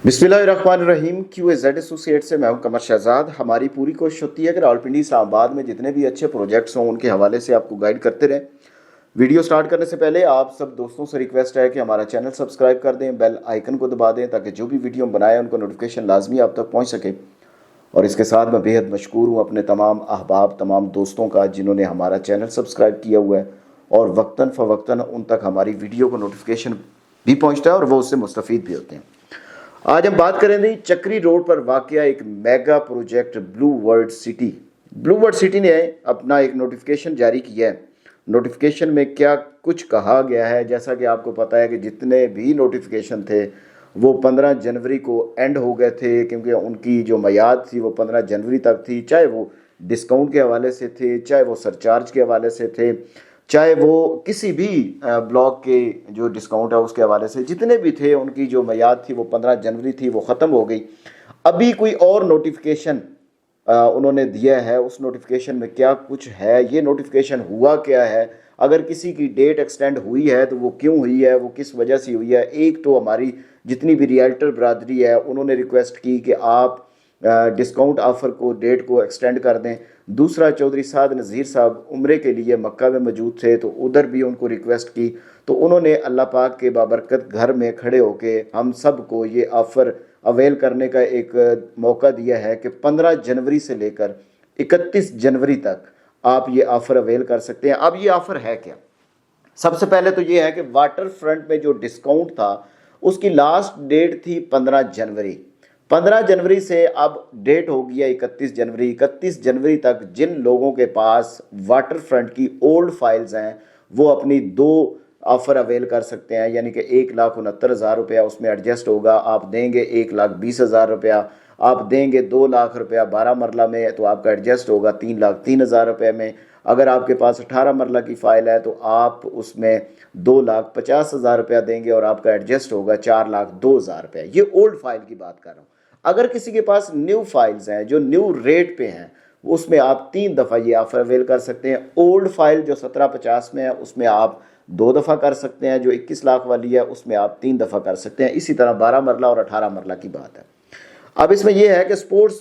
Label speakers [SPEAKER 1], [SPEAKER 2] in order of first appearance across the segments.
[SPEAKER 1] बिस्मिल्लाहिर्रहमानिर्रहीम। QAZ associate से मैं हूं कमर शहजाद। हमारी पूरी कोशिश होती है कि रावलपिंडी इस्लामाबाद में जितने भी अच्छे प्रोजेक्ट्स हों उनके हवाले से आपको गाइड करते रहें। वीडियो स्टार्ट करने से पहले आप सब दोस्तों से रिक्वेस्ट है कि हमारा चैनल सब्सक्राइब कर दें, बेल आइकन को दबा दें ताकि जो भी वीडियो हम बनाएं उनको नोटिफिकेशन लाजमी आप तक पहुँच सके। और इसके साथ मैं बेहद मशकूर हूँ अपने तमाम अहबाब, तमाम दोस्तों का जिन्होंने हमारा चैनल सब्सक्राइब किया हुआ है और वक्तन फ़वक्तन उन तक हमारी वीडियो को नोटिफिकेशन भी पहुँचता है और वो उससे मुस्तफ़ीद भी होते हैं। आज हम बात करेंगे चक्री रोड पर वाक़या एक mega project blue world city. Blue world city ने अपना एक नोटिफिकेशन जारी किया है। नोटिफिकेशन में क्या कुछ कहा गया है, जैसा कि आपको पता है कि जितने भी नोटिफिकेशन थे वो 15 जनवरी को एंड हो गए थे, क्योंकि उनकी जो मियाद थी वो 15 जनवरी तक थी। चाहे वो डिस्काउंट के हवाले से थे, चाहे वो सरचार्ज के हवाले से थे, चाहे वो किसी भी ब्लॉक के जो डिस्काउंट है उसके हवाले से, जितने भी थे उनकी जो मियाद थी वो 15 जनवरी थी, वो ख़त्म हो गई। अभी कोई और नोटिफिकेशन उन्होंने दिया है। उस नोटिफिकेशन में क्या कुछ है, ये नोटिफिकेशन हुआ क्या है, अगर किसी की डेट एक्सटेंड हुई है तो वो क्यों हुई है, वो किस वजह से हुई है। एक तो हमारी जितनी भी रियल्टर बरादरी है उन्होंने रिक्वेस्ट की कि आप डिस्काउंट ऑफ़र को, डेट को एक्सटेंड कर दें। दूसरा, चौधरी साद नज़ीर साहब उम्रे के लिए मक्का में मौजूद थे तो उधर भी उनको रिक्वेस्ट की, तो उन्होंने अल्लाह पाक के बाबरकत घर में खड़े होके हम सब को ये ऑफ़र अवेल करने का एक मौका दिया है कि 15 जनवरी से लेकर 31 जनवरी तक आप ये ऑफ़र अवेल कर सकते हैं। अब ये ऑफ़र है क्या? सबसे पहले तो ये है कि वाटर फ्रंट में जो डिस्काउंट था उसकी लास्ट डेट थी 15 जनवरी। 15 जनवरी से अब डेट हो गया 31 जनवरी। 31 जनवरी तक जिन लोगों के पास वाटर फ्रंट की ओल्ड फाइल्स हैं वो अपनी 2 ऑफ़र अवेल कर सकते हैं, यानी कि 1,69,000 रुपया उसमें एडजस्ट होगा। आप देंगे 1,20,000 रुपया, आप देंगे 2 लाख रुपया 12 मरला में तो आपका एडजस्ट होगा 3,03,000 रुपये में। अगर आपके पास 18 मरला की फ़ाइल है तो आप उसमें 2,50,000 रुपया देंगे और आपका एडजस्ट होगा 4,02,000 रुपया। ये ओल्ड फाइल की बात कर रहा हूँ। अगर किसी के पास न्यू फाइल्स हैं जो न्यू रेट पे हैं, उसमें आप 3 दफ़ा ये ऑफ़र अवेल कर सकते हैं। ओल्ड फाइल जो 1750 में है उसमें आप 2 दफ़ा कर सकते हैं, जो 21 लाख वाली है उसमें आप 3 दफ़ा कर सकते हैं। इसी तरह 12 मरला और 18 मरला की बात है। अब इसमें यह है कि स्पोर्ट्स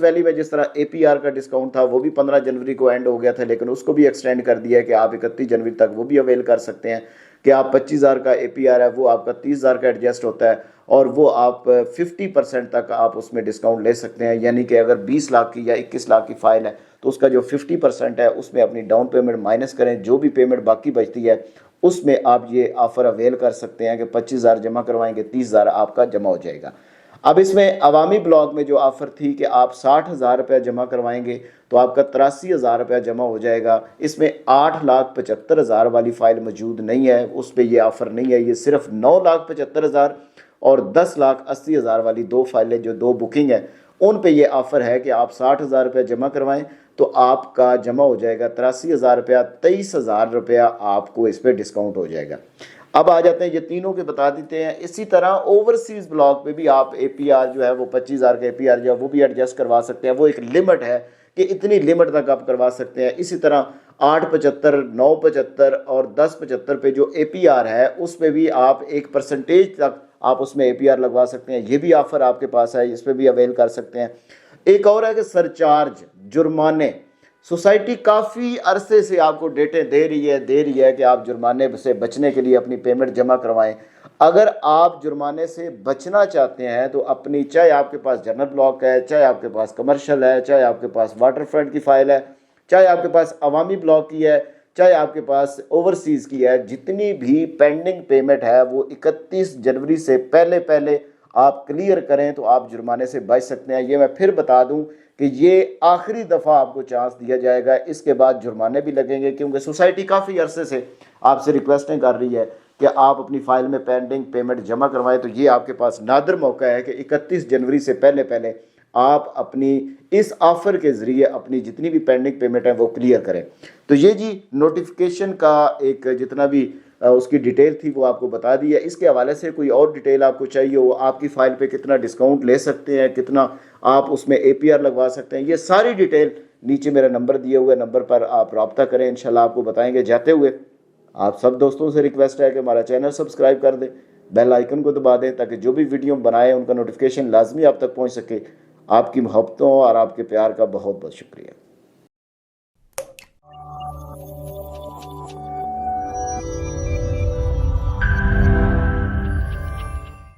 [SPEAKER 1] वैली में जिस तरह APR का डिस्काउंट था वो भी 15 जनवरी को एंड हो गया था, लेकिन उसको भी एक्सटेंड कर दिया है कि आप 31 जनवरी तक वो भी अवेल कर सकते हैं कि आप 25,000 का APR है वो आपका 30,000 का एडजस्ट होता है और वो आप 50% तक आप उसमें डिस्काउंट ले सकते हैं। यानी कि अगर 20 लाख की या 21 लाख की फ़ाइल है तो उसका जो 50% है उसमें अपनी डाउन पेमेंट माइनस करें, जो भी पेमेंट बाकी बचती है उसमें आप ये ऑफ़र अवेल कर सकते हैं कि 25,000 जमा करवाएंगे, 30,000 आपका जमा हो जाएगा। अब इसमें अवामी ब्लॉक में जो ऑफ़र थी कि आप 60,000 रुपया जमा करवाएंगे तो आपका 83,000 रुपया जमा हो जाएगा। इसमें 8,75,000 वाली फ़ाइल मौजूद नहीं है, उस पर यह ऑफ़र नहीं है। ये सिर्फ 9,75,000 और 10,80,000 वाली 2 फाइलें जो 2 बुकिंग है उन पे ये ऑफ़र है कि आप 60,000 रुपया जमा करवाएं तो आपका जमा हो जाएगा 83,000 रुपया। 23,000 रुपया आपको इस पर डिस्काउंट हो जाएगा। अब आ जाते हैं ये तीनों के बता देते हैं। इसी तरह ओवरसीज़ ब्लॉक पे भी आप APR जो है वो 25,000 का APR जो है वो भी एडजस्ट करवा सकते हैं। वो एक लिमिट है कि इतनी लिमिट तक आप करवा सकते हैं। इसी तरह 8,75, 9,75 और 10,75 पे जो APR है उस पर भी आप एक परसेंटेज तक आप उसमें APR लगवा सकते हैं। ये भी ऑफ़र आपके पास है, इस पर भी अवेल कर सकते हैं। एक और है कि सरचार्ज, जुर्माने। सोसाइटी काफ़ी अरसे से आपको डेटें दे रही है कि आप जुर्माने से बचने के लिए अपनी पेमेंट जमा करवाएं। अगर आप जुर्माने से बचना चाहते हैं तो अपनी, चाहे आपके पास जनरल ब्लॉक है, चाहे आपके पास कमर्शियल है, चाहे आपके पास वाटर फ्रंट की फ़ाइल है, चाहे आपके पास अवामी ब्लॉक की है, चाहे आपके पास ओवरसीज़ की है, जितनी भी पेंडिंग पेमेंट है वो 31 जनवरी से पहले पहले आप क्लियर करें तो आप जुर्माने से बच सकते हैं। ये मैं फिर बता दूं कि ये आखिरी दफ़ा आपको चांस दिया जाएगा, इसके बाद जुर्माने भी लगेंगे, क्योंकि सोसाइटी काफ़ी अरसे से आपसे रिक्वेस्टें कर रही है कि आप अपनी फ़ाइल में पेंडिंग पेमेंट जमा करवाएं। तो ये आपके पास नादिर मौका है कि 31 जनवरी से पहले पहले आप अपनी इस ऑफ़र के ज़रिए अपनी जितनी भी पेंडिंग पेमेंट है वो क्लियर करें। तो ये जी नोटिफिकेशन का एक जितना भी उसकी डिटेल थी वो आपको बता दी है। इसके हवाले से कोई और डिटेल आपको चाहिए हो, आपकी फ़ाइल पे कितना डिस्काउंट ले सकते हैं, कितना आप उसमें APR लगवा सकते हैं, ये सारी डिटेल नीचे मेरा नंबर दिए हुए नंबर पर आप रब्ता करें, इंशाल्लाह आपको बताएंगे। जाते हुए आप सब दोस्तों से रिक्वेस्ट है कि हमारा चैनल सब्सक्राइब कर दें, बेल आइकन को दबा दें ताकि जो भी वीडियो बनाए उनका नोटिफिकेशन लाजमी आप तक पहुंच सके। आपकी मोहब्बतों और आपके प्यार का बहुत बहुत शुक्रिया।